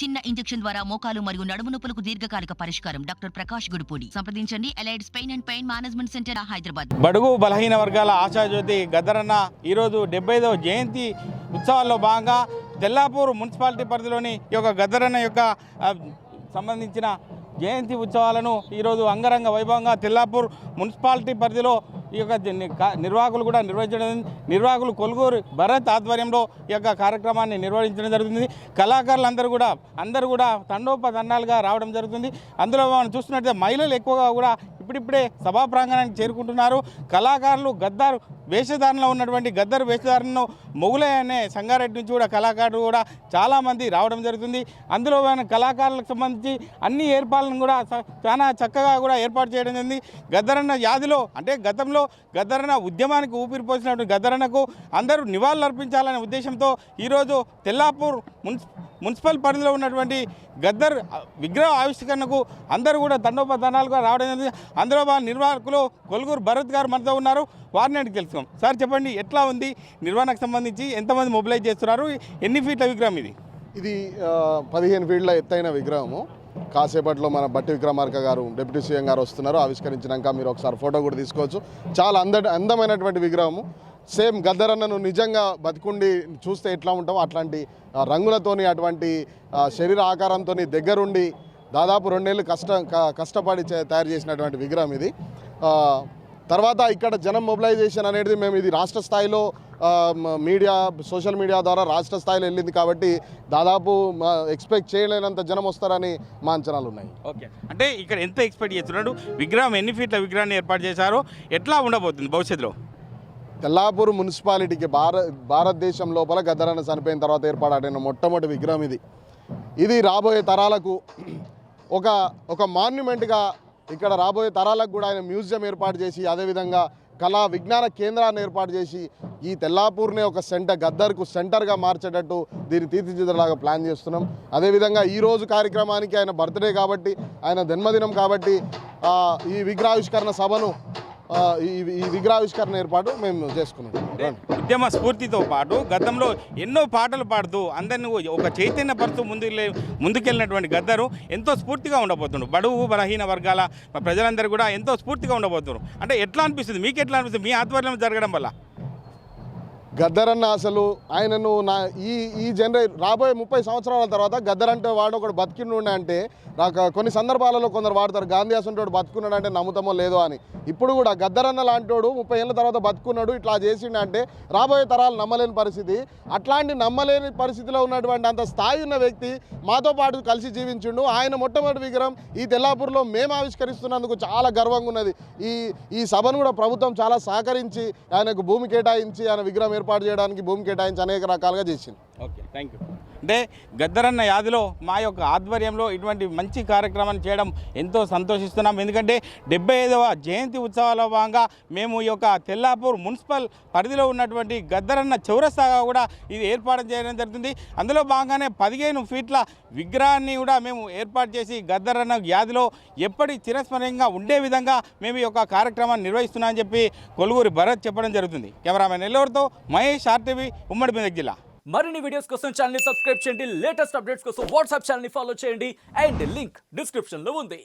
చిన్న ఇంజెక్షన్ ద్వారా మోకాలు మరియు నడుము నొప్పులకు దీర్ఘకాలిక పరిష్కారం. డాక్టర్ ప్రకాష్ గుడిపూడి. సంప్రదించండి. Allied pain and pain management centre, Hyderabad. బడుగు బలహీన వర్గాల ఆశాజ్యోతి గద్దరన్న ఈరోజు 75వ జయంతి ఉత్సవాల్లో భాగంగా తెల్లాపూర్ మున్సిపాలిటీ పరిధిలోని ఈ యొక్క గద్దరన్న యొక్క సంబంధించిన జయంతి ఉత్సవాలను ఈరోజు అంగరంగ వైభవంగా తెల్లాపూర్ మున్సిపాలిటీ పరిధిలో ఈ యొక్క నిర్వాహకులు కూడా నిర్వహించడం, నిర్వాహకులు కొలుగూరు భరత్ ఆధ్వర్యంలో ఈ యొక్క కార్యక్రమాన్ని నిర్వహించడం జరుగుతుంది. కళాకారులందరూ కూడా తండోపతండాలుగా రావడం జరుగుతుంది. అందులో మనం చూస్తున్నట్లయితే మహిళలు ఎక్కువగా కూడా ఇప్పుడిప్పుడే సభా ప్రాంగణానికి చేరుకుంటున్నారు. కళాకారులు గద్దరు వేషధారణలో ఉన్నటువంటి గద్దరు వేషధారణను మొగులయ్య అనే సంగారెడ్డి నుంచి కూడా కళాకారులు కూడా చాలామంది రావడం జరుగుతుంది. అందులో కళాకారులకు సంబంధించి అన్ని ఏర్పాట్లను కూడా చాలా చక్కగా కూడా ఏర్పాటు చేయడం జరిగింది. గద్దరన్న యాదిలో అంటే గతంలో గద్దరన్న ఉద్యమానికి ఊపిరిపోసినటువంటి గద్దరన్నకు అందరూ నివాళులు అర్పించాలనే ఉద్దేశంతో ఈరోజు తెల్లాపూర్ మున్సిపల్ పరిధిలో ఉన్నటువంటి గద్దర్ విగ్రహ ఆవిష్కరణకు అందరూ కూడా తండోపతండాలుగా రావడం జరిగింది. అందులో నిర్వాహకులు కొలుగూరు భరత్ గారు మనతో ఉన్నారు. వారిని అడిగి తెలుసుకుందాం. సార్ చెప్పండి, ఎట్లా ఉంది నిర్వహణకు సంబంధించి, ఎంతమంది మొబిలైజ్ చేస్తున్నారు, ఎన్ని ఫీట్ల విగ్రహం ఇది? ఇది 15 ఫీట్ల ఎత్తైన విగ్రహము. కాసేపట్లో మన బట్టి విక్రమార్క గారు డిప్యూటీ సీఎం గారు వస్తున్నారు. ఆవిష్కరించినాక మీరు ఒకసారి ఫోటో కూడా తీసుకోవచ్చు. చాలా అందమైనటువంటి విగ్రహము. సేమ్ గద్దరన్నను నిజంగా బతికుండి చూస్తే ఎట్లా ఉంటామో అట్లాంటి రంగులతోని, అటువంటి శరీర ఆకారంతో దగ్గరుండి దాదాపు 2 ఏళ్ళు కష్టపడి తయారు చేసినటువంటి విగ్రహం ఇది. తర్వాత ఇక్కడ జనం మొబిలైజేషన్ అనేది మేము ఇది రాష్ట్ర స్థాయిలో మీడియా, సోషల్ మీడియా ద్వారా రాష్ట్ర స్థాయిలో వెళ్ళింది కాబట్టి దాదాపు ఎక్స్పెక్ట్ చేయలేనంత జనం వస్తారని మా అంచనాలు ఉన్నాయి. ఓకే, అంటే ఇక్కడ ఎంత ఎక్స్పెక్ట్ చేస్తున్నాడు? విగ్రహం ఎన్ని ఫీట్ల విగ్రహాన్ని ఏర్పాటు చేశారో, ఎట్లా ఉండబోతుంది భవిష్యత్తులో? తెల్లాపూర్ మున్సిపాలిటీకి భారతదేశం లోపల గద్దరన్న చనిపోయిన తర్వాత ఏర్పాటైన మొట్టమొదటి విగ్రహం ఇది రాబోయే తరాలకు ఒక మాన్యుమెంట్గా, ఇక్కడ రాబోయే తరాలకు కూడా ఆయన మ్యూజియం ఏర్పాటు చేసి, అదేవిధంగా కళా విజ్ఞాన కేంద్రాన్ని ఏర్పాటు చేసి ఈ తెల్లాపూర్నే ఒక గద్దర్కు సెంటర్గా మార్చేటట్టు దీన్ని తీర్చిదిద్దలాగా ప్లాన్ చేస్తున్నాం. అదేవిధంగా ఈరోజు కార్యక్రమానికి ఆయన బర్త్డే కాబట్టి, ఆయన జన్మదినం కాబట్టి ఈ విగ్రహావిష్కరణ సభను, ఈ విగ్రహావిష్కరణ ఏర్పాటు మేము చేసుకున్నాం. ఉద్యమ స్ఫూర్తితో పాటు గతంలో ఎన్నో పాటలు పాడుతూ అందరినీ ఒక చైతన్యపరుస్తూ ముందుకెళ్ళినటువంటి గద్దరు ఎంతో స్ఫూర్తిగా ఉండబోతున్నాడు. బడుగు బలహీన వర్గాల ప్రజలందరూ కూడా ఎంతో స్ఫూర్తిగా ఉండబోతున్నారు. అంటే ఎట్లా అనిపిస్తుంది, మీకు ఎట్లా అనిపిస్తుంది మీ ఆధ్వర్యంలో జరగడం వల్ల? గద్దరన్న అసలు ఆయనను ఈ రాబోయే 30 సంవత్సరాల తర్వాత గద్దర్ అంటే వాడు ఒకడు బతికిండు అంటే, నాకు కొన్ని సందర్భాలలో కొందరు వాడతారు గాంధీ అసంటోడు బతుకున్నాడు అంటే నమ్ముతామో లేదో అని. ఇప్పుడు కూడా గద్దరన్న లాంటోడు 30 ఏళ్ళ తర్వాత బతుకున్నాడు, ఇట్లా చేసిండు అంటే రాబోయే తరాలు నమ్మలేని పరిస్థితి. అట్లాంటి నమ్మలేని పరిస్థితిలో ఉన్నటువంటి అంత స్థాయి ఉన్న వ్యక్తి మాతో పాటు కలిసి జీవించిండు. ఆయన మొట్టమొదటి విగ్రహం ఈ తెల్లాపూర్లో మేము ఆవిష్కరిస్తున్నందుకు చాలా గర్వంగా ఉన్నది. ఈ సభను కూడా ప్రభుత్వం చాలా సహకరించి ఆయనకు భూమి కేటాయించి, ఆయన విగ్రహం ఏర్పాటు చేయడానికి భూమి కేటాయించి అనేక రకాలుగా చేసింది. Okay, thank you. అంటే గద్దరన్న యాదిలో మా యొక్క ఆధ్వర్యంలో ఇటువంటి మంచి కార్యక్రమాన్ని చేయడం ఎంతో సంతోషిస్తున్నాం. ఎందుకంటే 75వ జయంతి ఉత్సవాల భాగంగా మేము ఈ యొక్క తెల్లాపూర్ మున్సిపల్ పరిధిలో ఉన్నటువంటి గద్దరన్న చౌరస్తాగా కూడా ఇది ఏర్పాటు చేయడం జరుగుతుంది. అందులో భాగంగానే 15 ఫీట్ల విగ్రహాన్ని కూడా మేము ఏర్పాటు చేసి గద్దరన్న యాదిలో ఎప్పటి చిరస్మరణీయంగా ఉండే విధంగా మేము ఈ యొక్క కార్యక్రమాన్ని నిర్వహిస్తున్నామని చెప్పి కొలుగూరి భరత్ చెప్పడం జరుగుతుంది. కెమెరామెన్ ఎల్లూరుతో మహేష్, RTV, ఉమ్మడి మెదక్ జిల్లా. మరిన్ని వీడియోస్ కోసం ఛానల్ ని సబ్స్క్రైబ్ చేయండి. లేటెస్ట్ అప్డేట్స్ కోసం వాట్సాప్ ఛానల్ ని ఫాలో చేయండి. అండ్ లింక్ డిస్క్రిప్షన్ లో ఉంది.